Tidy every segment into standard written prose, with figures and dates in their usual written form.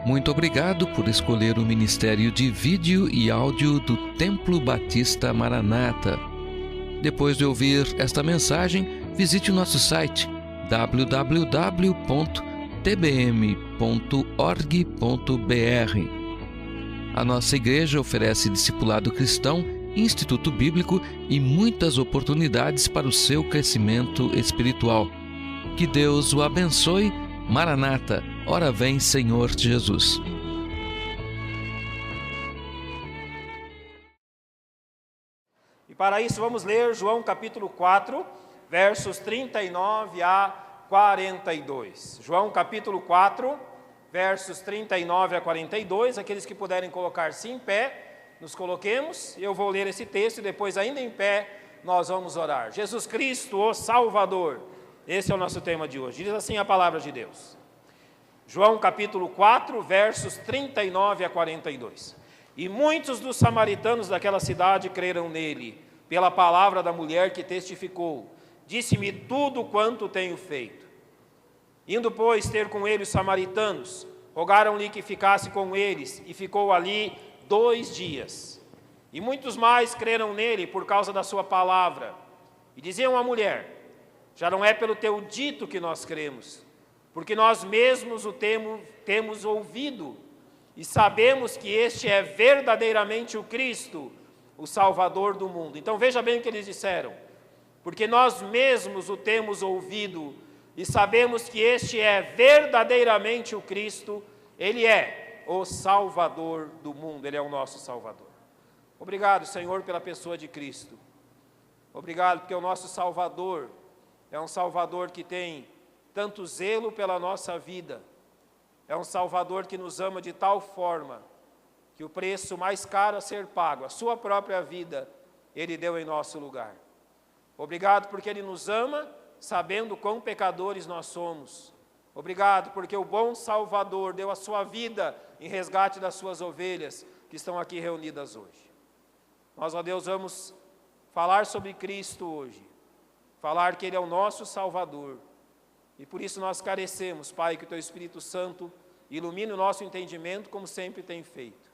Muito obrigado por escolher o Ministério de Vídeo e Áudio do Templo Batista Maranata. Depois de ouvir esta mensagem, visite o nosso site www.tbm.org.br. A nossa igreja oferece discipulado cristão, instituto bíblico e muitas oportunidades para o seu crescimento espiritual. Que Deus o abençoe. Maranata, ora vem, Senhor Jesus. E para isso vamos ler João capítulo 4, versos 39 a 42. João capítulo 4, versos 39 a 42. Aqueles que puderem colocar-se em pé, nos coloquemos. Eu vou ler esse texto e depois, ainda em pé, nós vamos orar. Jesus Cristo, o Salvador. Esse é o nosso tema de hoje. Diz assim a palavra de Deus. João capítulo 4, versos 39 a 42. E muitos dos samaritanos daquela cidade creram nele, pela palavra da mulher que testificou. Disse-me tudo quanto tenho feito. Indo, pois, ter com ele os samaritanos, rogaram-lhe que ficasse com eles, e ficou ali 2 dias. E muitos mais creram nele por causa da sua palavra. E diziam à mulher: já não é pelo teu dito que nós cremos, porque nós mesmos o temos ouvido, e sabemos que este é verdadeiramente o Cristo, o Salvador do mundo. Então veja bem o que eles disseram: porque nós mesmos o temos ouvido, e sabemos que este é verdadeiramente o Cristo, ele é o Salvador do mundo, ele é o nosso Salvador. Obrigado, Senhor, pela pessoa de Cristo. Obrigado porque o nosso Salvador é um Salvador que tem tanto zelo pela nossa vida. É um Salvador que nos ama de tal forma que o preço mais caro a ser pago, a sua própria vida, Ele deu em nosso lugar. Obrigado porque Ele nos ama, sabendo quão pecadores nós somos. Obrigado porque o bom Salvador deu a sua vida em resgate das suas ovelhas que estão aqui reunidas hoje. Nós, ó Deus, vamos falar sobre Cristo hoje. Falar que Ele é o nosso Salvador. E por isso nós carecemos, Pai, que o Teu Espírito Santo ilumine o nosso entendimento, como sempre tem feito.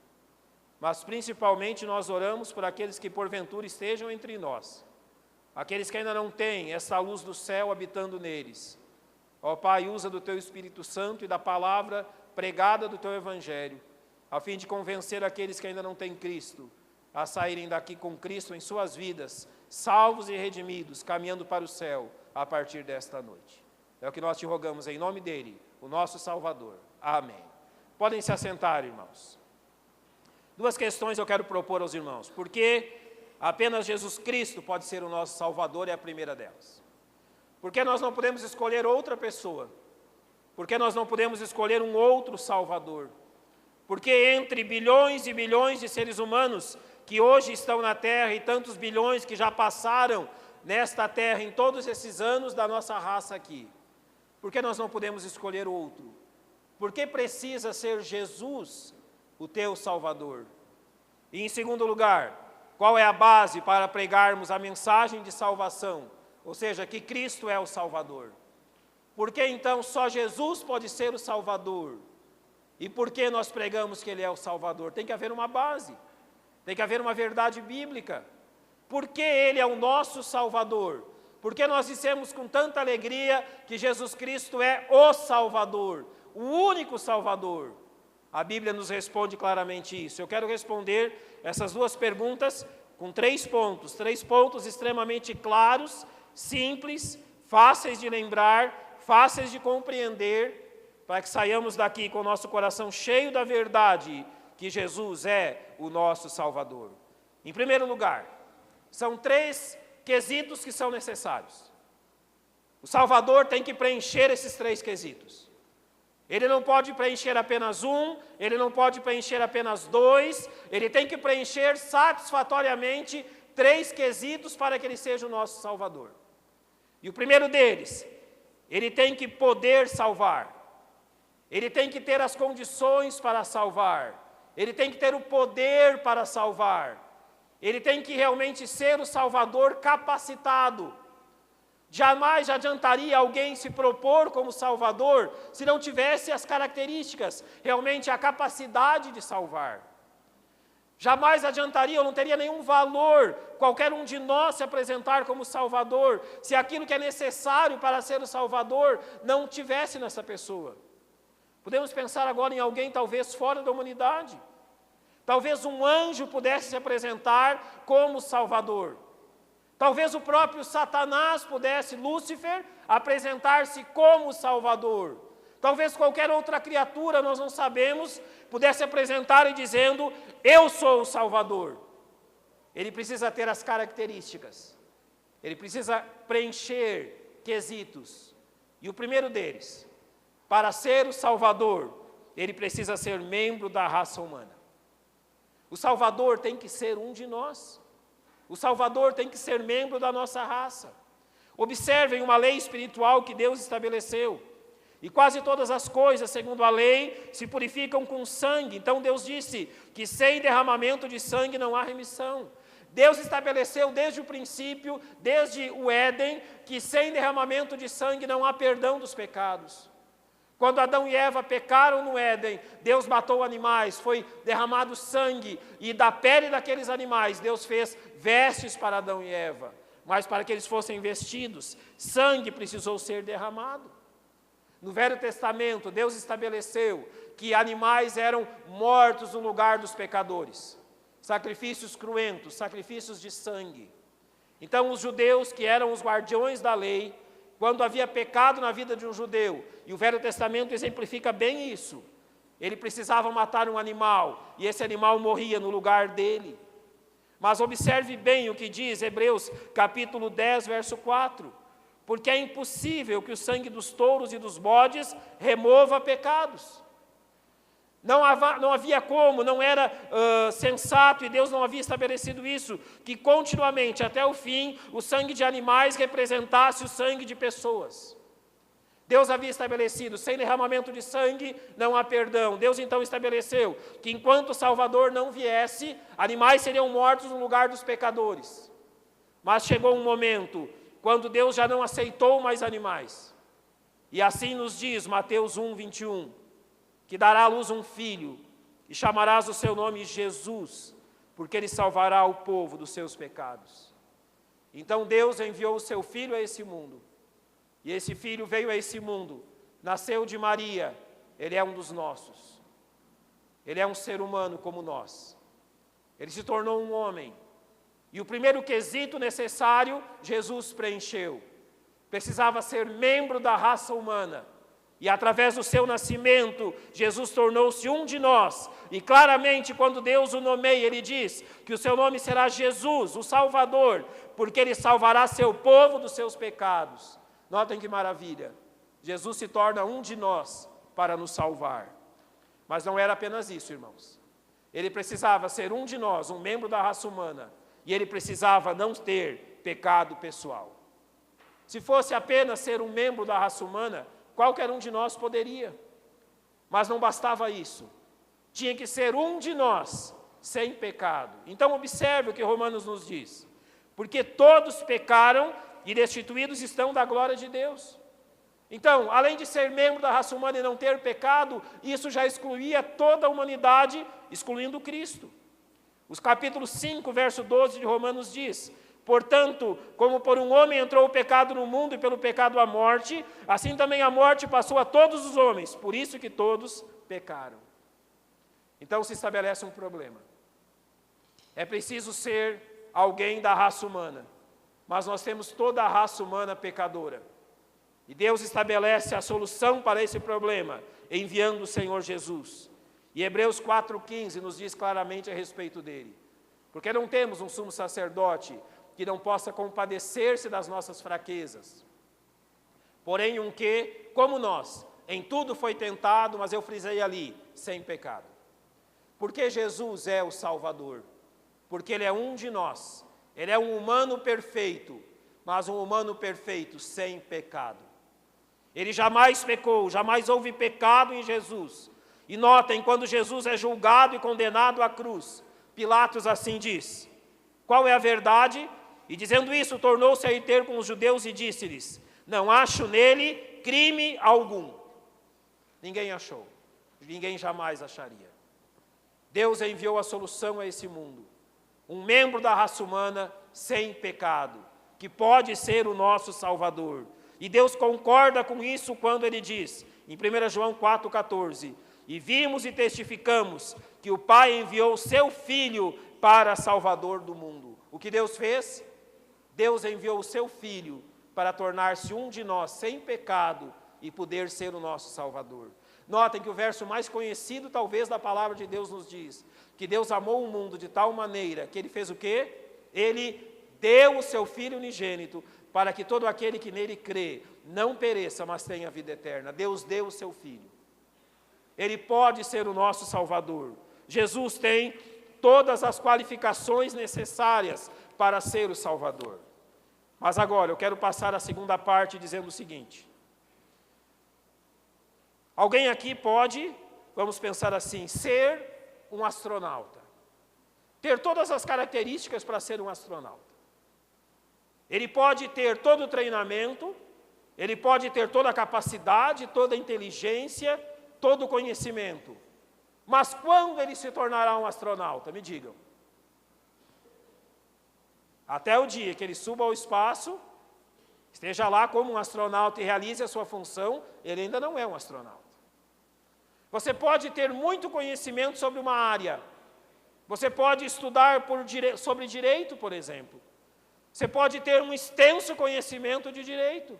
Mas principalmente nós oramos por aqueles que porventura estejam entre nós. Aqueles que ainda não têm essa luz do céu habitando neles. Ó Pai, usa do Teu Espírito Santo e da palavra pregada do Teu Evangelho, a fim de convencer aqueles que ainda não têm Cristo, a saírem daqui com Cristo em suas vidas, salvos e redimidos, caminhando para o céu a partir desta noite. É o que nós te rogamos em nome dele, o nosso Salvador. Amém. Podem se assentar, irmãos. 2 questões eu quero propor aos irmãos. Por que apenas Jesus Cristo pode ser o nosso Salvador? É a primeira delas. Por que nós não podemos escolher outra pessoa? Por que nós não podemos escolher um outro Salvador? Porque entre bilhões e bilhões de seres humanos que hoje estão na Terra e tantos bilhões que já passaram nesta Terra em todos esses anos da nossa raça aqui, por que nós não podemos escolher outro? Por que precisa ser Jesus o teu Salvador? E em segundo lugar, qual é a base para pregarmos a mensagem de salvação? Ou seja, que Cristo é o Salvador. Por que então só Jesus pode ser o Salvador? E por que nós pregamos que Ele é o Salvador? Tem que haver uma base. Tem que haver uma verdade bíblica. Por que Ele é o nosso Salvador? Porque nós dissemos com tanta alegria que Jesus Cristo é o Salvador, o único Salvador. A Bíblia nos responde claramente isso. Eu quero responder essas 2 perguntas com 3 pontos extremamente claros, simples, fáceis de lembrar, fáceis de compreender, para que saiamos daqui com o nosso coração cheio da verdade que Jesus é o nosso Salvador. Em primeiro lugar, são 3 quesitos que são necessários. O Salvador tem que preencher esses 3 quesitos. Ele não pode preencher apenas um, ele não pode preencher apenas 2, ele tem que preencher satisfatoriamente 3 quesitos para que ele seja o nosso Salvador. E o primeiro deles, ele tem que poder salvar. Ele tem que ter as condições para salvar. Ele tem que ter o poder para salvar. Ele tem que realmente ser o Salvador capacitado. Jamais adiantaria alguém se propor como Salvador se não tivesse as características, realmente a capacidade de salvar. Jamais adiantaria, ou não teria nenhum valor, qualquer um de nós se apresentar como Salvador, se aquilo que é necessário para ser o Salvador não tivesse nessa pessoa. Podemos pensar agora em alguém talvez fora da humanidade. Talvez um anjo pudesse se apresentar como Salvador. Talvez o próprio Satanás pudesse, Lúcifer, apresentar-se como Salvador. Talvez qualquer outra criatura, nós não sabemos, pudesse apresentar e dizendo, eu sou o Salvador. Ele precisa ter as características. Ele precisa preencher quesitos. E o primeiro deles, para ser o Salvador, ele precisa ser membro da raça humana. O Salvador tem que ser um de nós. O Salvador tem que ser membro da nossa raça. Observem uma lei espiritual que Deus estabeleceu. E quase todas as coisas, segundo a lei, se purificam com sangue. Então Deus disse que sem derramamento de sangue não há remissão. Deus estabeleceu desde o princípio, desde o Éden, que sem derramamento de sangue não há perdão dos pecados. Quando Adão e Eva pecaram no Éden, Deus matou animais, foi derramado sangue, e da pele daqueles animais Deus fez vestes para Adão e Eva. Mas para que eles fossem vestidos, sangue precisou ser derramado. No Velho Testamento, Deus estabeleceu que animais eram mortos no lugar dos pecadores. Sacrifícios cruentos, sacrifícios de sangue. Então os judeus, que eram os guardiões da lei, quando havia pecado na vida de um judeu, e o Velho Testamento exemplifica bem isso, ele precisava matar um animal, e esse animal morria no lugar dele. Mas observe bem o que diz Hebreus capítulo 10, verso 4, porque é impossível que o sangue dos touros e dos bodes remova pecados. Não havia como, não era sensato, e Deus não havia estabelecido isso, que continuamente, até o fim, o sangue de animais representasse o sangue de pessoas. Deus havia estabelecido, sem derramamento de sangue, não há perdão. Deus então estabeleceu que enquanto o Salvador não viesse, animais seriam mortos no lugar dos pecadores. Mas chegou um momento, quando Deus já não aceitou mais animais. E assim nos diz Mateus 1, 21, que dará à luz um filho, e chamarás o seu nome Jesus, porque ele salvará o povo dos seus pecados. Então Deus enviou o seu filho a esse mundo, e esse filho veio a esse mundo, nasceu de Maria, ele é um dos nossos. Ele é um ser humano como nós. Ele se tornou um homem. E o primeiro quesito necessário, Jesus preencheu. Precisava ser membro da raça humana. E através do seu nascimento, Jesus tornou-se um de nós. E claramente, quando Deus o nomeia, ele diz que o seu nome será Jesus, o Salvador, porque ele salvará seu povo dos seus pecados. Notem que maravilha. Jesus se torna um de nós para nos salvar. Mas não era apenas isso, irmãos. Ele precisava ser um de nós, um membro da raça humana. E ele precisava não ter pecado pessoal. Se fosse apenas ser um membro da raça humana, qualquer um de nós poderia. Mas não bastava isso. Tinha que ser um de nós, sem pecado. Então observe o que Romanos nos diz. Porque todos pecaram e destituídos estão da glória de Deus. Então, além de ser membro da raça humana e não ter pecado, isso já excluía toda a humanidade, excluindo Cristo. Os capítulos 5, verso 12 de Romanos diz: portanto, como por um homem entrou o pecado no mundo e pelo pecado a morte, assim também a morte passou a todos os homens, por isso que todos pecaram. Então se estabelece um problema. É preciso ser alguém da raça humana, mas nós temos toda a raça humana pecadora. E Deus estabelece a solução para esse problema, enviando o Senhor Jesus. E Hebreus 4,15 nos diz claramente a respeito dele. Porque não temos um sumo sacerdote que não possa compadecer-se das nossas fraquezas. Porém, um que, como nós, em tudo foi tentado, mas eu frisei ali, sem pecado. Porque Jesus é o Salvador. Porque Ele é um de nós. Ele é um humano perfeito, mas um humano perfeito sem pecado. Ele jamais pecou, jamais houve pecado em Jesus. E notem, quando Jesus é julgado e condenado à cruz, Pilatos assim diz: qual é a verdade? E dizendo isso, tornou-se a ir ter com os judeus e disse-lhes: não acho nele crime algum. Ninguém achou, ninguém jamais acharia. Deus enviou a solução a esse mundo. Um membro da raça humana sem pecado, que pode ser o nosso Salvador. E Deus concorda com isso quando Ele diz, em 1 João 4,14, e vimos e testificamos que o Pai enviou o seu Filho para Salvador do mundo. O que Deus fez? Deus enviou o seu Filho para tornar-se um de nós sem pecado e poder ser o nosso Salvador. Notem que o verso mais conhecido, talvez, da palavra de Deus nos diz que Deus amou o mundo de tal maneira que Ele fez o quê? Ele deu o seu Filho unigênito para que todo aquele que nele crê não pereça, mas tenha vida eterna. Deus deu o seu Filho. Ele pode ser o nosso Salvador. Jesus tem todas as qualificações necessárias para ser o Salvador. Mas agora eu quero passar a segunda parte dizendo o seguinte. Alguém aqui pode, vamos pensar assim, ser um astronauta. Ter todas as características para ser um astronauta. Ele pode ter todo o treinamento, ele pode ter toda a capacidade, toda a inteligência, todo o conhecimento. Mas quando ele se tornará um astronauta? Me digam. Até o dia que ele suba ao espaço, esteja lá como um astronauta e realize a sua função, ele ainda não é um astronauta. Você pode ter muito conhecimento sobre uma área. Você pode estudar sobre direito, por exemplo. Você pode ter um extenso conhecimento de direito.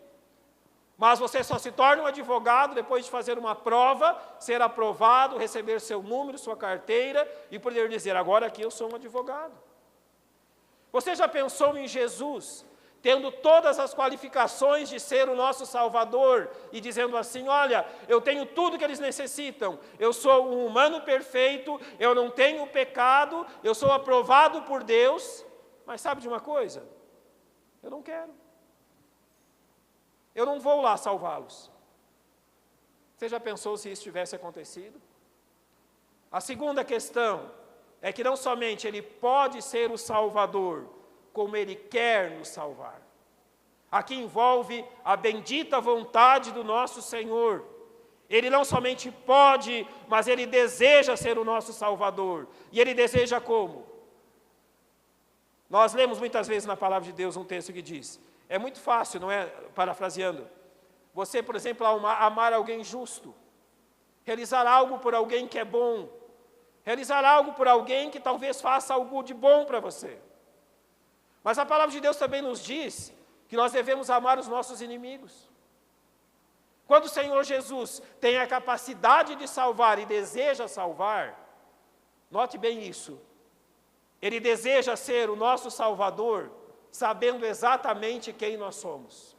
Mas você só se torna um advogado depois de fazer uma prova, ser aprovado, receber seu número, sua carteira e poder dizer, agora aqui eu sou um advogado. Você já pensou em Jesus, tendo todas as qualificações de ser o nosso Salvador e dizendo assim, olha, eu tenho tudo que eles necessitam, eu sou um humano perfeito, eu não tenho pecado, eu sou aprovado por Deus, mas sabe de uma coisa? Eu não quero. Eu não vou lá salvá-los. Você já pensou se isso tivesse acontecido? A segunda questão é que não somente Ele pode ser o Salvador, como Ele quer nos salvar. Aqui envolve a bendita vontade do nosso Senhor. Ele não somente pode, mas Ele deseja ser o nosso Salvador. E Ele deseja como? Nós lemos muitas vezes na palavra de Deus um texto que diz, é muito fácil, não é? Parafraseando, você, por exemplo, amar alguém justo, realizar algo por alguém que é bom, realizar algo por alguém que talvez faça algo de bom para você. Mas a palavra de Deus também nos diz que nós devemos amar os nossos inimigos. Quando o Senhor Jesus tem a capacidade de salvar e deseja salvar, note bem isso, Ele deseja ser o nosso Salvador, sabendo exatamente quem nós somos.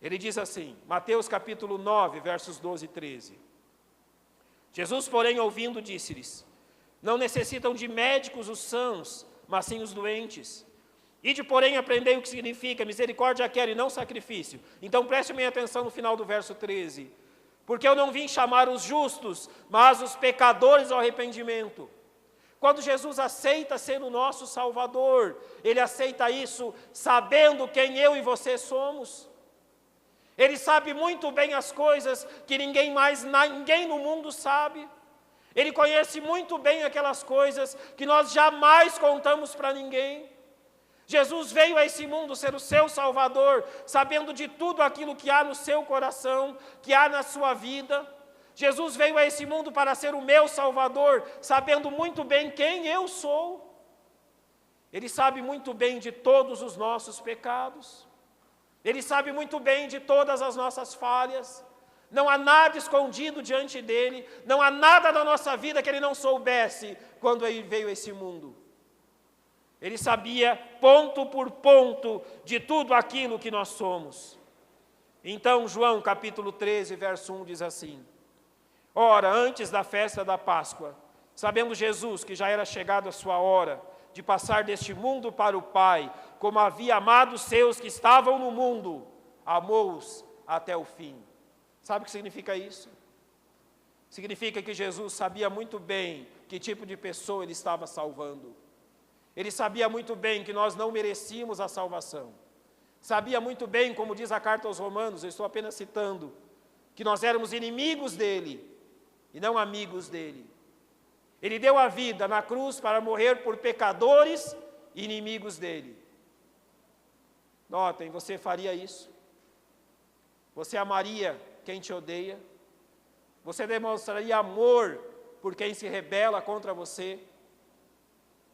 Ele diz assim, Mateus capítulo 9, versos 12 e 13. Jesus, porém, ouvindo, disse-lhes, não necessitam de médicos os sãos, mas sim os doentes. Ide, porém, aprendei o que significa, misericórdia quero e não sacrifício. Então preste bem atenção no final do verso 13. Porque eu não vim chamar os justos, mas os pecadores ao arrependimento. Quando Jesus aceita ser o nosso Salvador, Ele aceita isso sabendo quem eu e você somos. Ele sabe muito bem as coisas que ninguém no mundo sabe. Ele conhece muito bem aquelas coisas que nós jamais contamos para ninguém. Jesus veio a esse mundo ser o seu Salvador, sabendo de tudo aquilo que há no seu coração, que há na sua vida. Jesus veio a esse mundo para ser o meu Salvador, sabendo muito bem quem eu sou. Ele sabe muito bem de todos os nossos pecados. Ele sabe muito bem de todas as nossas falhas. Não há nada escondido diante dele, não há nada na nossa vida que ele não soubesse quando ele veio a esse mundo. Ele sabia ponto por ponto de tudo aquilo que nós somos. Então, João capítulo 13, verso 1 diz assim, ora, antes da festa da Páscoa, sabendo Jesus que já era chegado a sua hora de passar deste mundo para o Pai, como havia amado os seus que estavam no mundo, amou-os até o fim. Sabe o que significa isso? Significa que Jesus sabia muito bem que tipo de pessoa ele estava salvando. Ele sabia muito bem que nós não merecíamos a salvação. Sabia muito bem, como diz a carta aos Romanos, eu estou apenas citando, que nós éramos inimigos dele e não amigos dele. Ele deu a vida na cruz para morrer por pecadores e inimigos dele. Notem, você faria isso? Você amaria quem te odeia? Você demonstraria amor por quem se rebela contra você?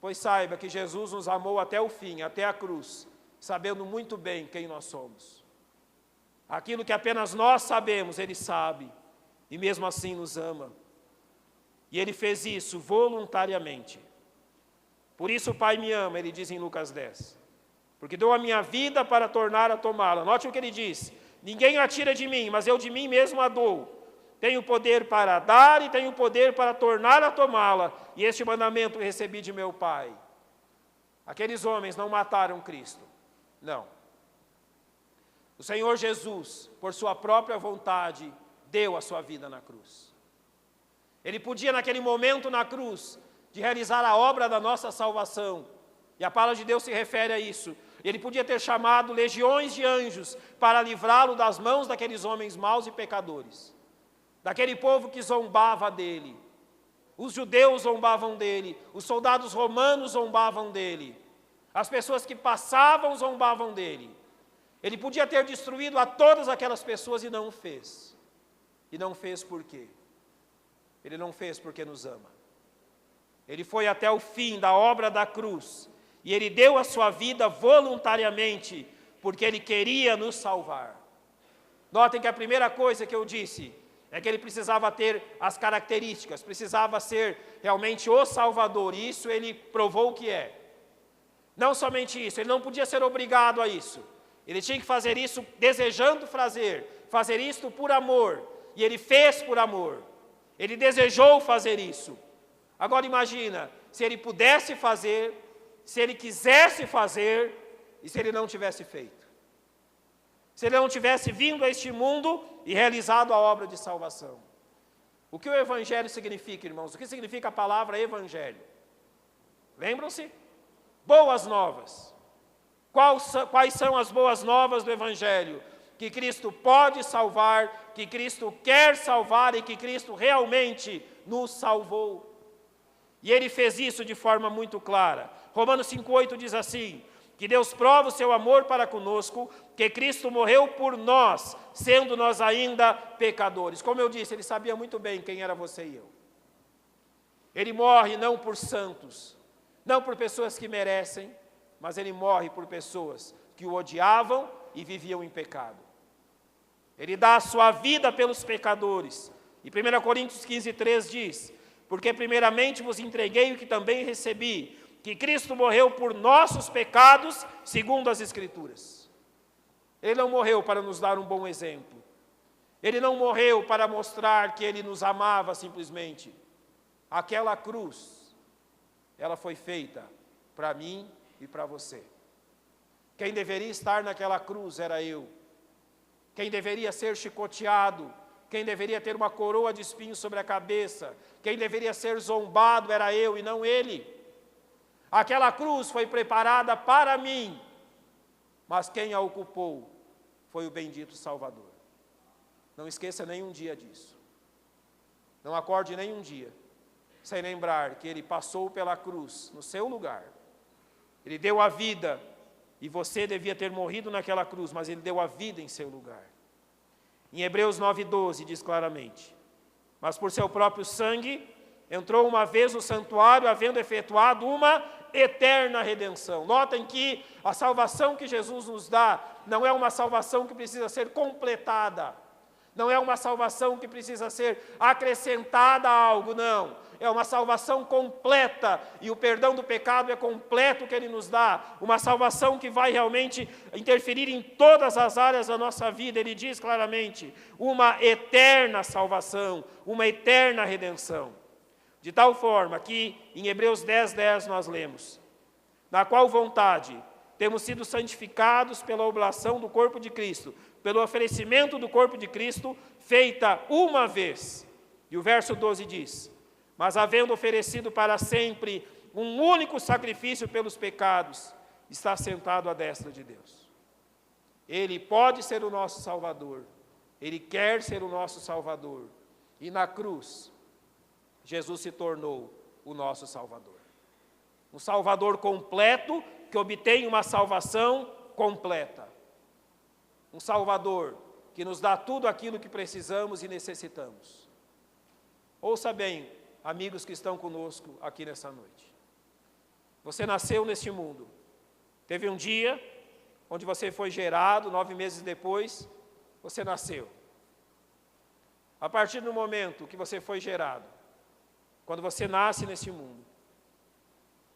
Pois saiba que Jesus nos amou até o fim, até a cruz, sabendo muito bem quem nós somos. Aquilo que apenas nós sabemos, Ele sabe, e mesmo assim nos ama. E Ele fez isso voluntariamente. Por isso o Pai me ama, Ele diz em Lucas 10. Porque dou a minha vida para tornar a tomá-la. Note o que Ele diz: ninguém a tira de mim, mas eu de mim mesmo a dou. Tenho poder para dar e tenho poder para tornar a tomá-la. E este mandamento eu recebi de meu Pai. Aqueles homens não mataram Cristo. Não. O Senhor Jesus, por sua própria vontade, deu a sua vida na cruz. Ele podia, naquele momento na cruz, de realizar a obra da nossa salvação. E a palavra de Deus se refere a isso. Ele podia ter chamado legiões de anjos para livrá-lo das mãos daqueles homens maus e pecadores. Daquele povo que zombava dele. Os judeus zombavam dele, os soldados romanos zombavam dele, as pessoas que passavam zombavam dele. Ele podia ter destruído a todas aquelas pessoas e não o fez. E não fez por quê? Ele não fez porque nos ama. Ele foi até o fim da obra da cruz, e Ele deu a sua vida voluntariamente, porque Ele queria nos salvar. Notem que a primeira coisa que eu disse é que Ele precisava ter as características, precisava ser realmente o Salvador, e isso Ele provou que é. Não somente isso, Ele não podia ser obrigado a isso. Ele tinha que fazer isso desejando fazer isto por amor, e Ele fez por amor. Ele desejou fazer isso. Agora imagina, se Ele pudesse fazer, se Ele quisesse fazer, e se Ele não tivesse feito. Se Ele não tivesse vindo a este mundo e realizado a obra de salvação. O que o Evangelho significa, irmãos? O que significa a palavra Evangelho? Lembram-se? Boas novas. Quais são as boas novas do Evangelho? Que Cristo pode salvar, que Cristo quer salvar e que Cristo realmente nos salvou. E Ele fez isso de forma muito clara. Romanos 5,8 diz assim: que Deus prova o seu amor para conosco, que Cristo morreu por nós, sendo nós ainda pecadores. Como eu disse, Ele sabia muito bem quem era você e eu. Ele morre não por santos, não por pessoas que merecem, mas Ele morre por pessoas que o odiavam e viviam em pecado. Ele dá a sua vida pelos pecadores. E 1 Coríntios 15,3 diz: porque primeiramente vos entreguei o que também recebi, que Cristo morreu por nossos pecados, segundo as Escrituras. Ele não morreu para nos dar um bom exemplo. Ele não morreu para mostrar que Ele nos amava simplesmente. Aquela cruz, ela foi feita para mim e para você. Quem deveria estar naquela cruz era eu. Quem deveria ser chicoteado, quem deveria ter uma coroa de espinhos sobre a cabeça, quem deveria ser zombado era eu e não Ele. Aquela cruz foi preparada para mim, mas quem a ocupou foi o bendito Salvador. Não esqueça nenhum dia disso. Não acorde nenhum dia sem lembrar que Ele passou pela cruz no seu lugar. Ele deu a vida, e você devia ter morrido naquela cruz, mas Ele deu a vida em seu lugar. Em Hebreus 9,12 diz claramente: mas por seu próprio sangue entrou uma vez no santuário, havendo efetuado uma eterna redenção. Notem que a salvação que Jesus nos dá não é uma salvação que precisa ser completada, não é uma salvação que precisa ser acrescentada a algo, não. É uma salvação completa, e o perdão do pecado é completo que Ele nos dá. Uma salvação que vai realmente interferir em todas as áreas da nossa vida. Ele diz claramente: uma eterna salvação, uma eterna redenção. De tal forma que em Hebreus 10,10 nós lemos: na qual vontade temos sido santificados pela oblação do corpo de Cristo, pelo oferecimento do corpo de Cristo, feita uma vez. E o verso 12 diz: mas havendo oferecido para sempre um único sacrifício pelos pecados, está sentado à destra de Deus. Ele pode ser o nosso Salvador, Ele quer ser o nosso Salvador, e na cruz, Jesus se tornou o nosso Salvador. Um Salvador completo, que obtém uma salvação completa. Um Salvador que nos dá tudo aquilo que precisamos e necessitamos. Ouça bem, amigos que estão conosco aqui nessa noite. Você nasceu neste mundo. Teve um dia onde você foi gerado, 9 meses depois, você nasceu. A partir do momento que você foi gerado, quando você nasce neste mundo,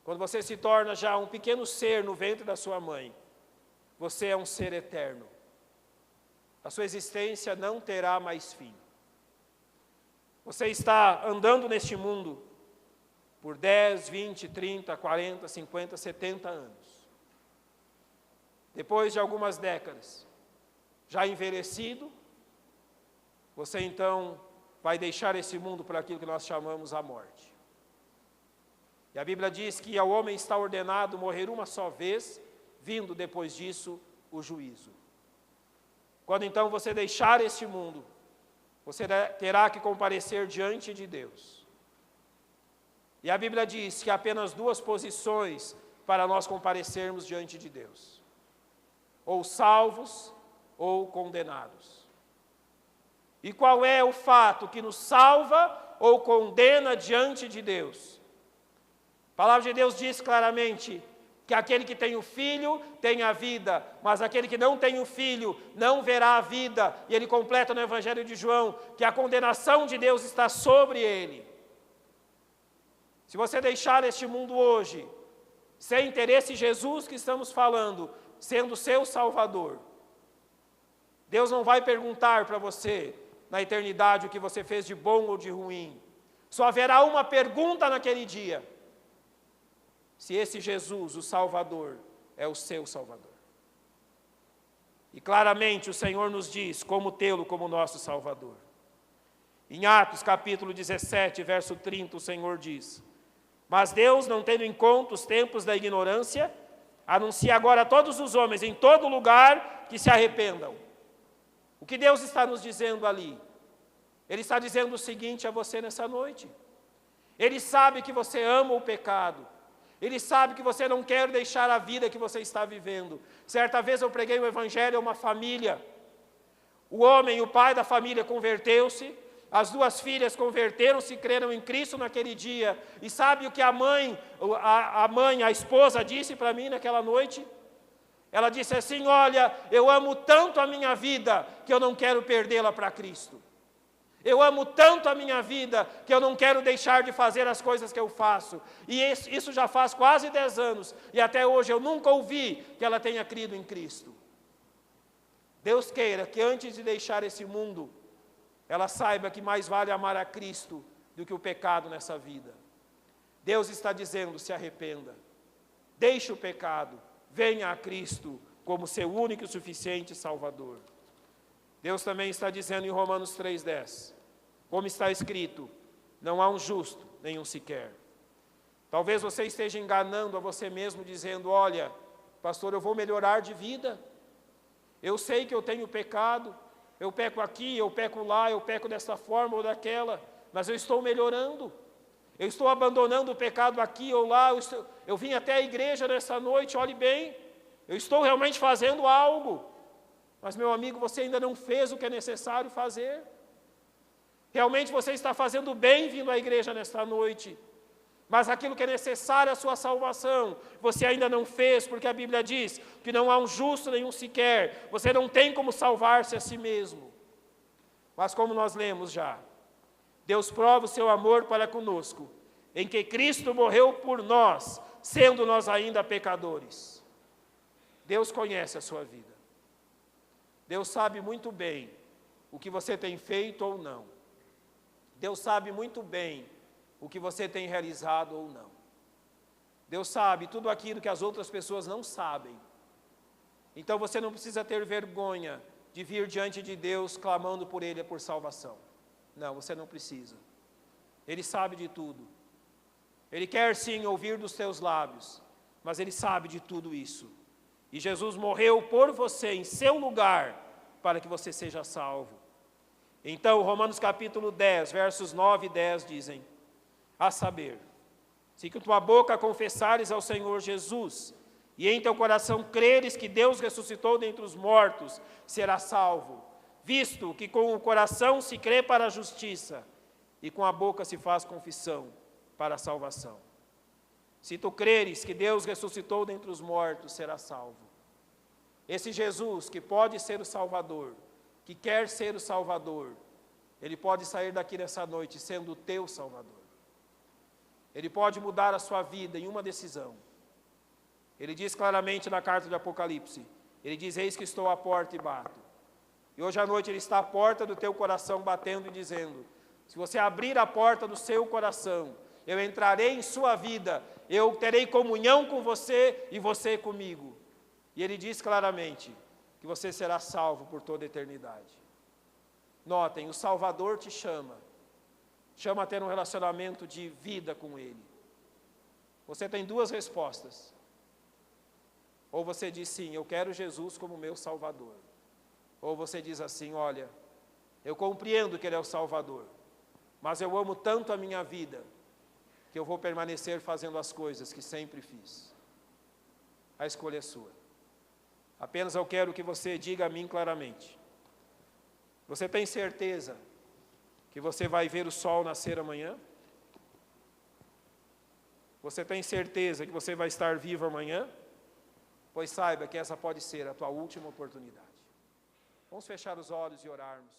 quando você se torna já um pequeno ser no ventre da sua mãe, você é um ser eterno. A sua existência não terá mais fim. Você está andando neste mundo por 10, 20, 30, 40, 50, 70 anos. Depois de algumas décadas, já envelhecido, você então vai deixar esse mundo por aquilo que nós chamamos a morte. E a Bíblia diz que ao homem está ordenado morrer uma só vez, vindo depois disso o juízo. Quando então você deixar este mundo, você terá que comparecer diante de Deus. E a Bíblia diz que há apenas 2 posições para nós comparecermos diante de Deus: ou salvos ou condenados. E qual é o fato que nos salva ou condena diante de Deus? A palavra de Deus diz claramente que aquele que tem o Filho tem a vida, mas aquele que não tem o Filho não verá a vida. E ele completa no Evangelho de João que a condenação de Deus está sobre ele. Se você deixar este mundo hoje, sem ter esse Jesus que estamos falando, sendo seu Salvador, Deus não vai perguntar para você, na eternidade, o que você fez de bom ou de ruim. Só haverá uma pergunta naquele dia: se esse Jesus, o Salvador, é o seu Salvador. E claramente o Senhor nos diz como tê-lo como nosso Salvador. Em Atos capítulo 17, verso 30, o Senhor diz: mas Deus, não tendo em conta os tempos da ignorância, anuncia agora a todos os homens em todo lugar que se arrependam. O que Deus está nos dizendo ali? Ele está dizendo o seguinte a você nessa noite: Ele sabe que você ama o pecado, Ele sabe que você não quer deixar a vida que você está vivendo. Certa vez eu preguei o Evangelho a uma família. O homem, o pai da família, converteu-se, as 2 filhas converteram-se e creram em Cristo naquele dia. E sabe o que a mãe, a esposa disse para mim naquela noite? Ela disse assim: olha, eu amo tanto a minha vida que eu não quero perdê-la para Cristo. Eu amo tanto a minha vida que eu não quero deixar de fazer as coisas que eu faço. E isso já faz quase 10 anos. E até hoje eu nunca ouvi que ela tenha crido em Cristo. Deus queira que antes de deixar esse mundo, ela saiba que mais vale amar a Cristo do que o pecado nessa vida. Deus está dizendo: se arrependa. Deixe o pecado. Venha a Cristo como seu único e suficiente Salvador. Deus também está dizendo em Romanos 3,10, como está escrito: não há um justo, nenhum sequer. Talvez você esteja enganando a você mesmo, dizendo: olha, pastor, eu vou melhorar de vida. Eu sei que eu tenho pecado, eu peco aqui, eu peco lá, eu peco dessa forma ou daquela, mas eu estou melhorando. Eu estou abandonando o pecado aqui ou lá, eu vim até a igreja nessa noite, olhe bem, eu estou realmente fazendo algo. Mas, meu amigo, você ainda não fez o que é necessário fazer. Realmente você está fazendo bem vindo à igreja nesta noite, mas aquilo que é necessário à sua salvação, você ainda não fez, porque a Bíblia diz que não há um justo nenhum sequer. Você não tem como salvar-se a si mesmo. Mas como nós lemos já, Deus prova o seu amor para conosco, em que Cristo morreu por nós, sendo nós ainda pecadores. Deus conhece a sua vida. Deus sabe muito bem o que você tem feito ou não. Deus sabe muito bem o que você tem realizado ou não. Deus sabe tudo aquilo que as outras pessoas não sabem. Então você não precisa ter vergonha de vir diante de Deus clamando por Ele por salvação. Não, você não precisa. Ele sabe de tudo. Ele quer sim ouvir dos teus lábios, mas Ele sabe de tudo isso. E Jesus morreu por você, em seu lugar, para que você seja salvo. Então, Romanos capítulo 10, versos 9 e 10 dizem: a saber, se com tua boca confessares ao Senhor Jesus, e em teu coração creres que Deus ressuscitou dentre os mortos, serás salvo, visto que com o coração se crê para a justiça, e com a boca se faz confissão para a salvação. Se tu creres que Deus ressuscitou dentre os mortos, serás salvo. Esse Jesus que pode ser o Salvador, que quer ser o Salvador, Ele pode sair daqui nessa noite sendo o teu Salvador. Ele pode mudar a sua vida em uma decisão. Ele diz claramente na carta de Apocalipse, Ele diz: eis que estou à porta e bato. E hoje à noite Ele está à porta do teu coração batendo e dizendo: se você abrir a porta do seu coração, eu entrarei em sua vida, eu terei comunhão com você e você comigo. E Ele diz claramente que você será salvo por toda a eternidade. Notem, o Salvador te chama a ter um relacionamento de vida com Ele. Você tem duas respostas. Ou você diz sim, eu quero Jesus como meu Salvador. Ou você diz assim: olha, eu compreendo que Ele é o Salvador, mas eu amo tanto a minha vida, que eu vou permanecer fazendo as coisas que sempre fiz. A escolha é sua. Apenas eu quero que você diga a mim claramente: você tem certeza que você vai ver o sol nascer amanhã? Você tem certeza que você vai estar vivo amanhã? Pois saiba que essa pode ser a tua última oportunidade. Vamos fechar os olhos e orarmos.